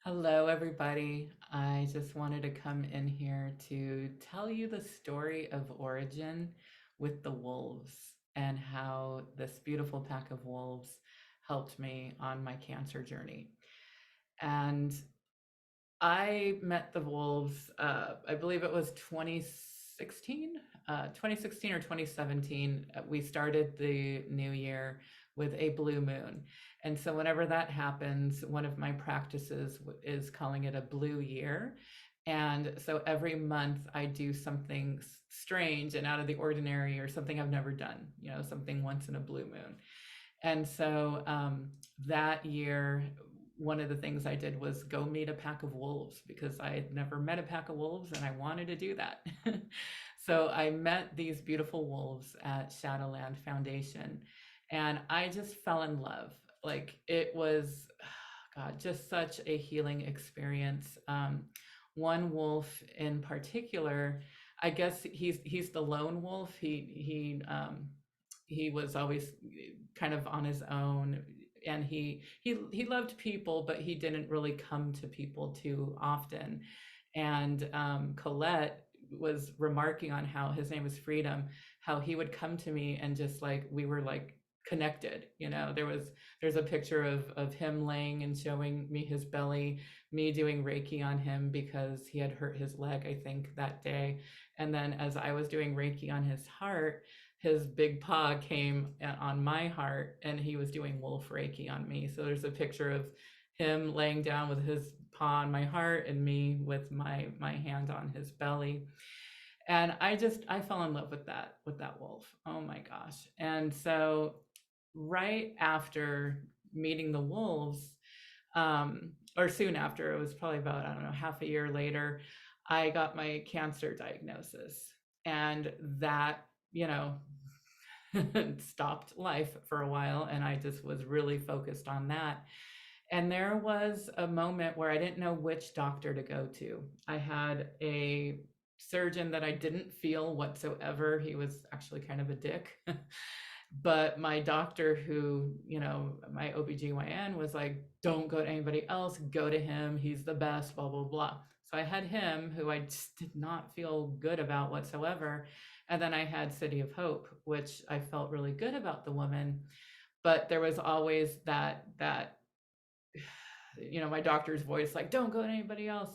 Hello, everybody. I just wanted to come in here to tell you the story of origin with the wolves and how this beautiful pack of wolves helped me on my cancer journey. And I met the wolves, I believe it was 2016 or 2017. We started the new year with a blue moon. And so, whenever that happens, one of my practices is calling it a blue year. And so, every month I do something strange and out of the ordinary or something I've never done, something once in a blue moon. And so that year, one of the things I did was go meet a pack of wolves because I had never met a pack of wolves and I wanted to do that. So I met these beautiful wolves at Shadowland Foundation and I just fell in love. Like it was, God, just such a healing experience. One wolf in particular, I guess he's the lone wolf. He was always kind of on his own, and he loved people, but he didn't really come to people too often. And Colette was remarking on how his name was Freedom, how he would come to me and just like we were like connected. There's a picture of him laying and showing me his belly, me doing Reiki on him because he had hurt his leg, I think, that day. And then as I was doing Reiki on his heart, his big paw came on my heart and he was doing wolf Reiki on me. So there's a picture of him laying down with his paw on my heart and me with my hand on his belly. And I fell in love with that wolf. Oh my gosh. And so right after meeting the wolves, or soon after, it was probably about, I don't know, half a year later, I got my cancer diagnosis. And that, you know, stopped life for a while. And I just was really focused on that. And there was a moment where I didn't know which doctor to go to. I had a surgeon that I didn't feel whatsoever. He was actually kind of a dick. But my doctor, who, my OBGYN was like, don't go to anybody else, go to him. He's the best, blah, blah, blah. So I had him, who I just did not feel good about whatsoever. And then I had City of Hope, which I felt really good about the woman. But there was always that my doctor's voice like, don't go to anybody else.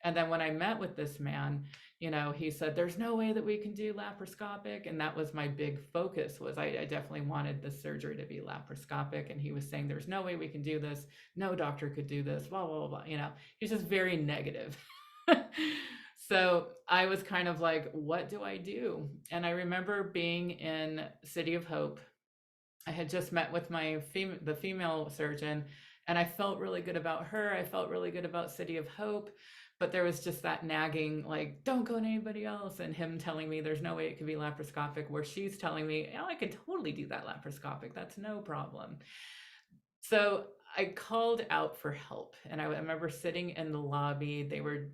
And then when I met with this man, he said, there's no way that we can do laparoscopic. And that was my big focus, was I definitely wanted the surgery to be laparoscopic. And he was saying, there's no way we can do this. No doctor could do this, blah, blah, blah. He's just very negative. So I was kind of like, what do I do? And I remember being in City of Hope. I had just met with the female surgeon, and I felt really good about her. I felt really good about City of Hope, but there was just that nagging, like, don't go to anybody else, and him telling me there's no way it could be laparoscopic, where she's telling me, I could totally do that laparoscopic. That's no problem. So I called out for help, and I remember sitting in the lobby. They were,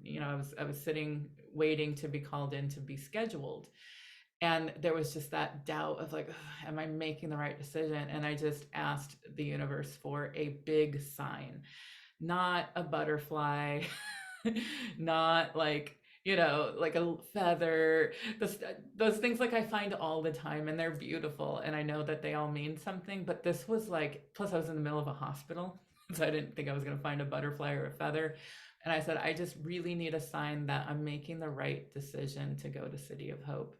I was sitting waiting to be called in to be scheduled. And there was just that doubt of like, am I making the right decision? And I just asked the universe for a big sign, not a butterfly, not like, like a feather, those things like I find all the time, and they're beautiful. And I know that they all mean something, but this was like, plus I was in the middle of a hospital. So I didn't think I was going to find a butterfly or a feather. And I said, I just really need a sign that I'm making the right decision to go to City of Hope.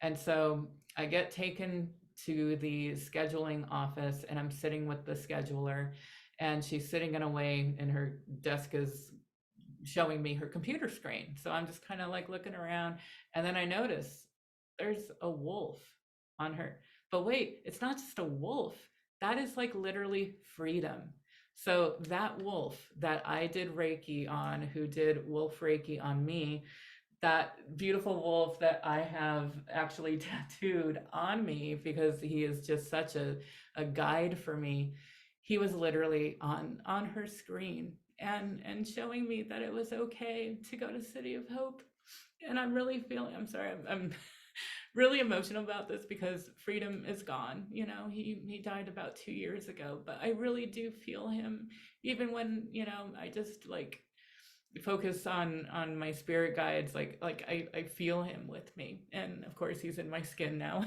And so I get taken to the scheduling office, and I'm sitting with the scheduler, and she's sitting in a way, and her desk is showing me her computer screen. So I'm just kind of like looking around, and then I notice there's a wolf on her. But wait, it's not just a wolf. That is like literally Freedom. So that wolf that I did Reiki on, who did wolf Reiki on me, that beautiful wolf that I have actually tattooed on me because he is just such a guide for me. He was literally on her screen and showing me that it was okay to go to City of Hope. And I'm sorry, I'm really emotional about this because Freedom is gone. He died about 2 years ago, but I really do feel him even when, I just like focus on my spirit guides, like I feel him with me, and of course he's in my skin now.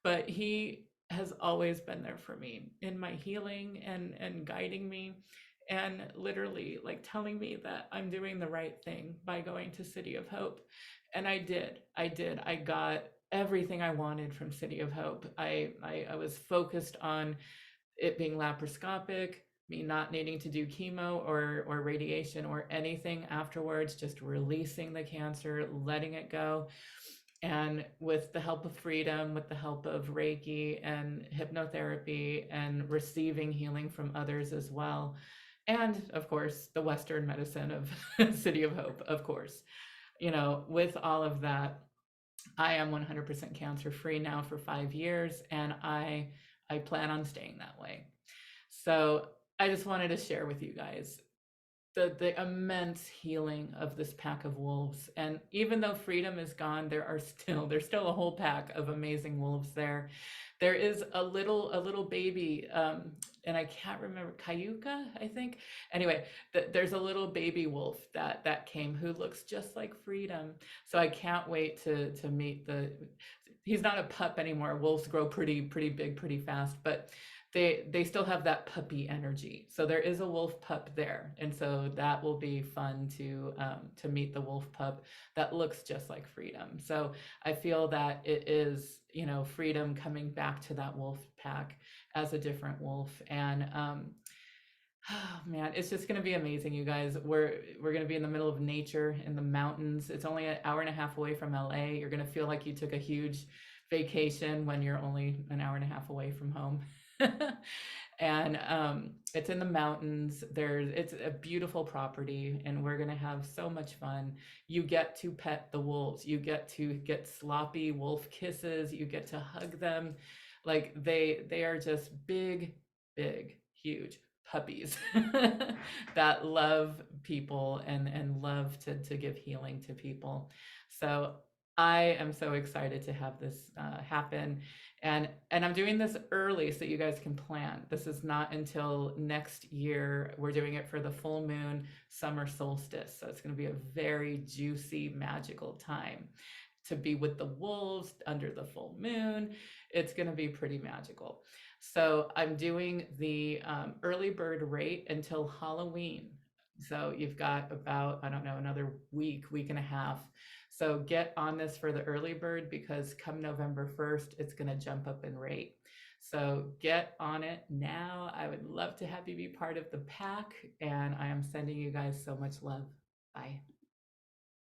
But he has always been there for me in my healing and guiding me, and literally like telling me that I'm doing the right thing by going to City of Hope. And I did I got everything I wanted from City of Hope. I was focused on it being laparoscopic, me not needing to do chemo or radiation or anything afterwards, just releasing the cancer, letting it go. And with the help of freedom, with the help of Reiki and hypnotherapy, and receiving healing from others as well. And of course, the Western medicine of City of Hope, of course. With all of that, I am 100% cancer free now for 5 years, and I plan on staying that way. So I just wanted to share with you guys the immense healing of this pack of wolves. And even though freedom is gone, there's still a whole pack of amazing wolves there. There is a little baby, and I can't remember, Cayuca, I think. Anyway, there's a little baby wolf that came who looks just like Freedom. So I can't wait to meet the. He's not a pup anymore. Wolves grow pretty big pretty fast, but they still have that puppy energy. So there is a wolf pup there, and so that will be fun to meet the wolf pup that looks just like Freedom. So I feel that it is, Freedom coming back to that wolf pack as a different wolf. And oh man, it's just gonna be amazing, you guys. We're gonna be in the middle of nature in the mountains. It's only an hour and a half away from LA. You're gonna feel like you took a huge vacation when you're only an hour and a half away from home. And it's in the mountains. It's a beautiful property, and we're gonna have so much fun. You get to pet the wolves. You get to get sloppy wolf kisses. You get to hug them. Like they are just big, huge puppies that love people and love to give healing to people. So I am so excited to have this happen, and I'm doing this early so you guys can plan. This is not until next year. We're doing it for the full moon summer solstice, so it's going to be a very juicy, magical time to be with the wolves under the full moon. It's going to be pretty magical. So I'm doing the early bird rate until Halloween. So you've got about, I don't know, another week and a half. So get on this for the early bird, because come November 1st, it's going to jump up in rate. So get on it now. I would love to have you be part of the pack, and I am sending you guys so much love. Bye.